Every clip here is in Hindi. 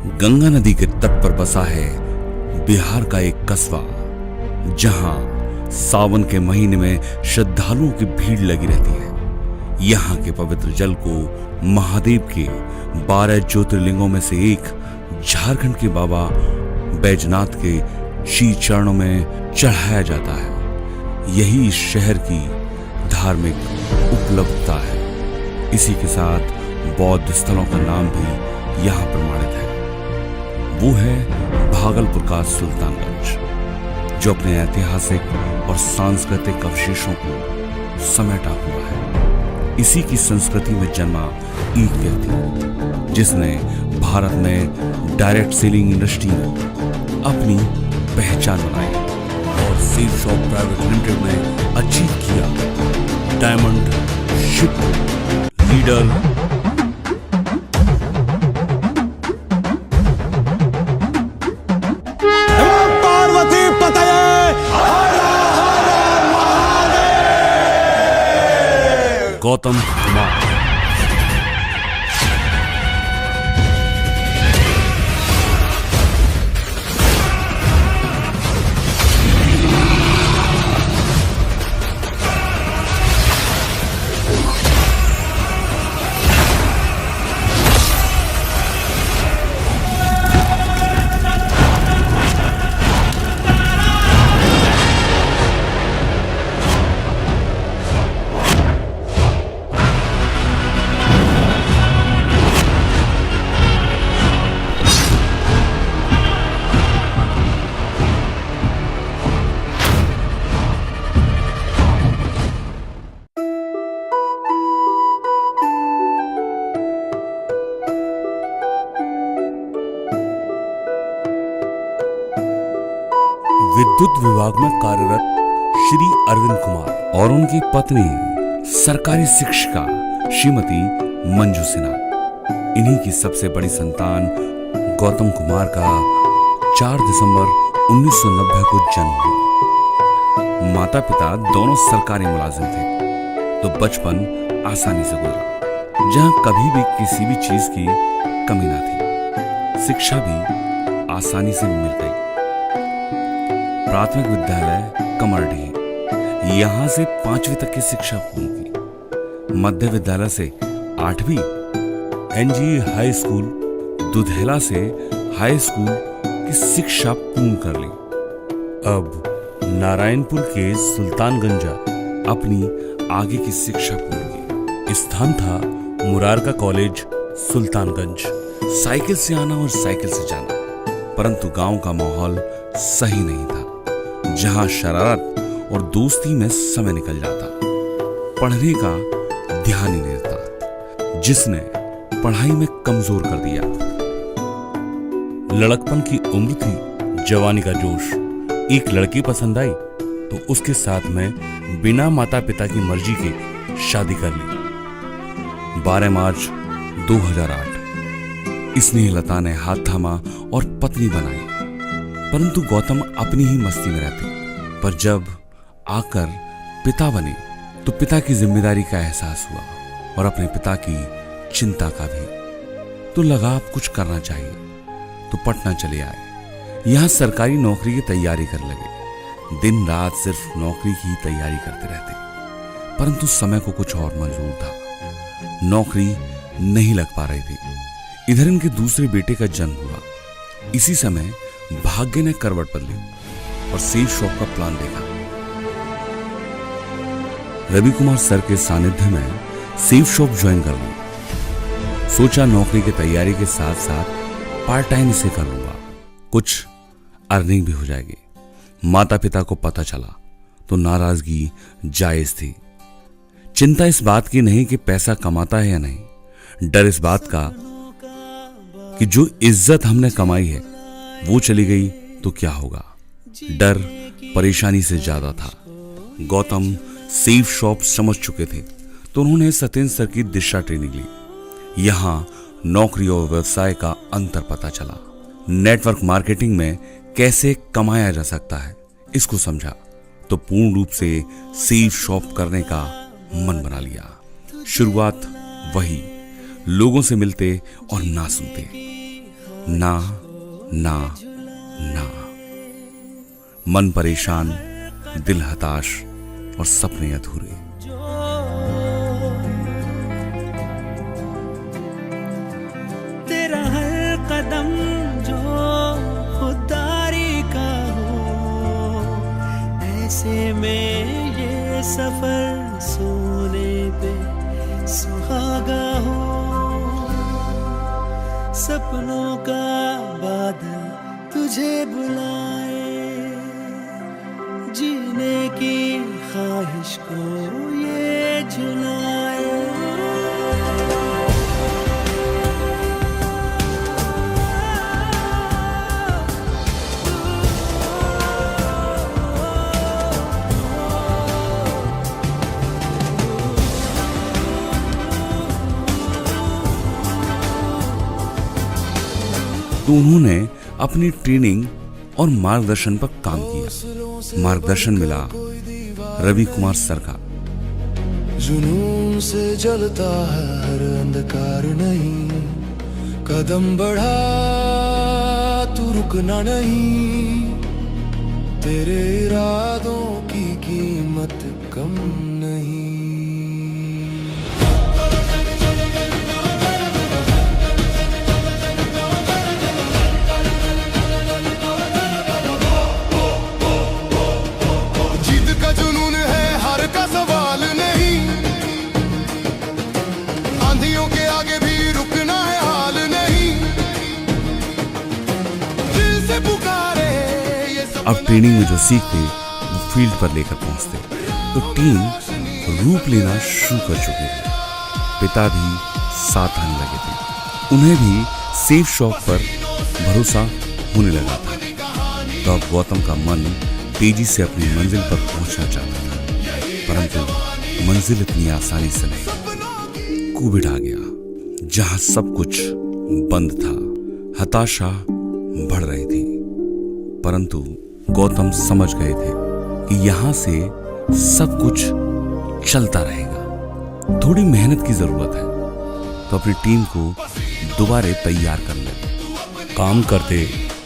गंगा नदी के तट पर बसा है बिहार का एक कस्बा, जहां सावन के महीने में श्रद्धालुओं की भीड़ लगी रहती है। यहाँ के पवित्र जल को महादेव के 12 ज्योतिर्लिंगों में से एक झारखंड के बाबा बैजनाथ के श्री चरणों में चढ़ाया जाता है। यही इस शहर की धार्मिक उपलब्धता है। इसी के साथ बौद्ध स्थलों का नाम भी यहाँ प्रमाणित है। वो है भागलपुर का सुल्तानगंज, जो अपने ऐतिहासिक और सांस्कृतिक अवशेषों को समेटा हुआ है। इसी की संस्कृति में जन्मा एक व्यक्ति, जिसने भारत में डायरेक्ट सेलिंग इंडस्ट्री में अपनी पहचान बनाई और सेफ शॉप प्राइवेट लिमिटेड में अचीव किया diamond ship leader. Gautam Kumar. विद्युत विभाग में कार्यरत श्री अरविंद कुमार और उनकी पत्नी सरकारी शिक्षिका श्रीमती मंजू सिन्हा, इन्हीं की सबसे बड़ी संतान गौतम कुमार का 4 दिसंबर 1990 को जन्म हुआ। माता पिता दोनों सरकारी मुलाजिम थे, तो बचपन आसानी से गुजरा, जहां कभी भी किसी भी चीज की कमी ना थी। शिक्षा भी आसानी से मिल गई। प्राथमिक विद्यालय कमरडीह, यहाँ से 5वीं तक की शिक्षा पूर्ण की। मध्य विद्यालय से 8वीं, एनजी हाई स्कूल दुधेला से हाई स्कूल की शिक्षा पूर्ण कर ली। अब नारायणपुर के सुल्तानगंज अपनी आगे की शिक्षा पूर्ण की। स्थान था मुरारका कॉलेज सुल्तानगंज। साइकिल से आना और साइकिल से जाना, परंतु गांव का माहौल सही नहीं था, जहां शरारत और दोस्ती में समय निकल जाता, पढ़ने का ध्यान ही नहीं रहता, जिसने पढ़ाई में कमजोर कर दिया। लड़कपन की उम्र थी, जवानी का जोश। एक लड़की पसंद आई तो उसके साथ में बिना माता पिता की मर्जी के शादी कर ली। 12 मार्च 2008 स्नेहलता ने हाथ थामा और पत्नी बनाई, परंतु गौतम अपनी ही मस्ती में रहते। पर जब आकर पिता बने तो पिता की जिम्मेदारी का एहसास हुआ और अपने पिता की चिंता का भी। तो लगा अब कुछ करना चाहिए, तो पटना चले आए। यहाँ सरकारी नौकरी की तैयारी करने लगे। दिन रात सिर्फ नौकरी की तैयारी करते रहते, परंतु समय को कुछ और मंजूर था। नौकरी नहीं लग पा रही थी। इधर इनके दूसरे बेटे का जन्म हुआ। इसी समय भाग्य ने करवट बदली और सेफ शॉप का प्लान देखा। रवि कुमार सर के सानिध्य में सेफ शॉप ज्वाइन कर लूं। सोचा नौकरी की तैयारी के साथ साथ पार्ट टाइम इसे कर लूंगा, कुछ अर्निंग भी हो जाएगी। माता पिता को पता चला तो नाराजगी जायज थी। चिंता इस बात की नहीं कि पैसा कमाता है या नहीं, डर इस बात का कि जो इज्जत हमने कमाई है वो चली गई तो क्या होगा। डर परेशानी से ज्यादा था। गौतम सेफ शॉप समझ चुके थे, तो उन्होंने सत्येंद्र सर की दिशा ट्रेनिंग ली। यहाँ नौकरी और व्यवसाय का अंतर पता चला। नेटवर्क मार्केटिंग में कैसे कमाया जा सकता है, इसको समझा, तो पूर्ण रूप से सेफ शॉप करने का मन बना लिया। शुरुआत वही, लोगों से मिलते और ना सुनते। ना ना ना। मन परेशान, दिल हताश और सपने अधूरे। तेरा हर कदम जो खुददारी का हो, ऐसे में ये सफर सोने पे सुहागा हो। सपनों का बादल तुझे बुलाए, जीने की ख्वाहिश को ये झुलाए। तो उन्होंने अपनी ट्रेनिंग और मार्गदर्शन पर काम किया। मार्गदर्शन मिला रवि कुमार सर का। जुनून से जलता है हर अंधकार नहीं, कदम बढ़ा तू रुकना नहीं, तेरे इरादों की कीमत कम नहीं। अब ट्रेनिंग में जो सीखते वो फील्ड पर लेकर पहुंचते, तो टीम रूप लेना शुरू कर चुकी थी। पिता भी साथ आने लगे थे। उन्हें भी सेफ शॉप पर भरोसा होने लगा था। तो अब गौतम का मन तेजी से अपनी मंजिल पर पहुंचना चाहता था, परंतु मंजिल इतनी आसानी से नहीं। कोविड आ गया, जहां सब कुछ बंद था। हताशा बढ़ रही थी, परंतु गौतम समझ गए थे कि यहां से सब कुछ चलता रहेगा। थोड़ी मेहनत की जरूरत है, तो अपनी टीम को दोबारा तैयार कर ले। काम करते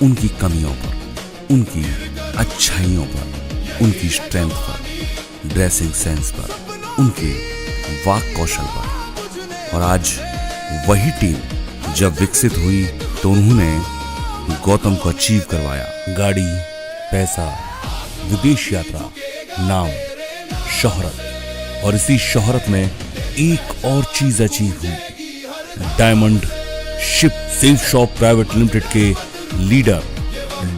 उनकी कमियों पर, उनकी अच्छाइयों पर, उनकी स्ट्रेंथ पर, ड्रेसिंग सेंस पर, उनके वाक कौशल पर। और आज वही टीम जब विकसित हुई तो उन्होंने गौतम को अचीव करवाया। गाड़ी, पैसा, विदेश यात्रा, नाम, शोहरत, और इसी शोहरत में एक और चीज अचीव हुई। Diamond ship safe shop private limited के leader,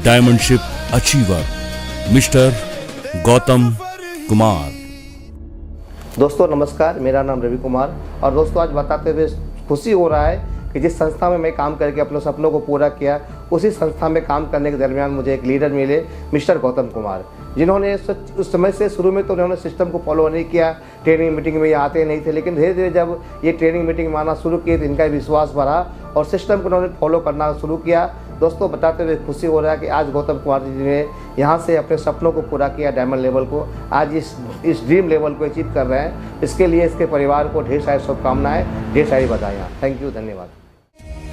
diamond ship achiever mister Gautam Kumar. दोस्तों नमस्कार, मेरा नाम रवि कुमार। और दोस्तों आज बताते हुए खुशी हो रहा है कि जिस संस्था में मैं काम करके अपने सपनों को पूरा किया, उसी संस्था में काम करने के दरमियान मुझे एक लीडर मिले, मिस्टर गौतम कुमार, जिन्होंने उस समय से शुरू में तो उन्होंने सिस्टम को फॉलो नहीं किया। ट्रेनिंग मीटिंग में ये आते नहीं थे, लेकिन धीरे धीरे जब ये ट्रेनिंग मीटिंग में आना शुरू किए तो इनका विश्वास बढ़ा और सिस्टम को उन्होंने फॉलो करना शुरू किया। दोस्तों बताते हुए खुशी हो रहा है कि आज गौतम कुमार जी ने यहाँ से अपने सपनों को पूरा किया, डायमंड लेवल को आज इस ड्रीम लेवल को अचीव कर रहे हैं। इसके लिए इसके परिवार को ढेर सारी शुभकामनाएं, ढेर सारी बधाइयाँ। थैंक यू, धन्यवाद।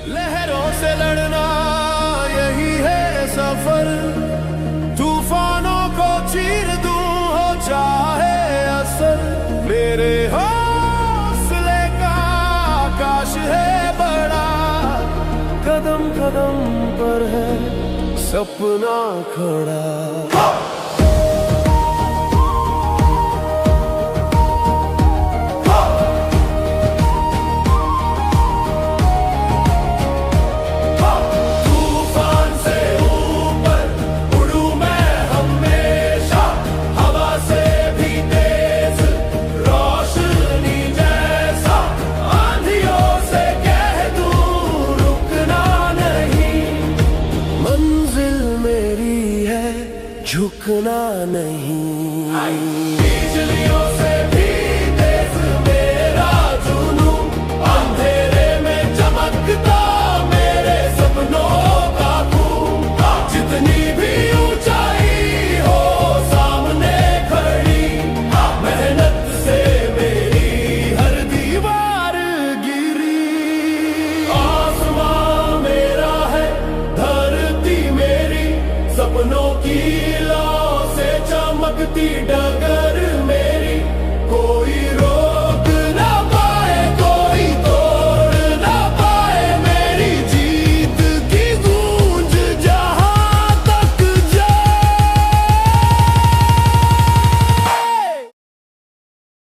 लहरों से लड़ना यही है सफर, तूफानों को चीर दूं हो चाहे असर, मेरे हौसले का आकाश है बड़ा, कदम कदम पर है सपना खड़ा। झुकना नोकीलों से चमकती डगर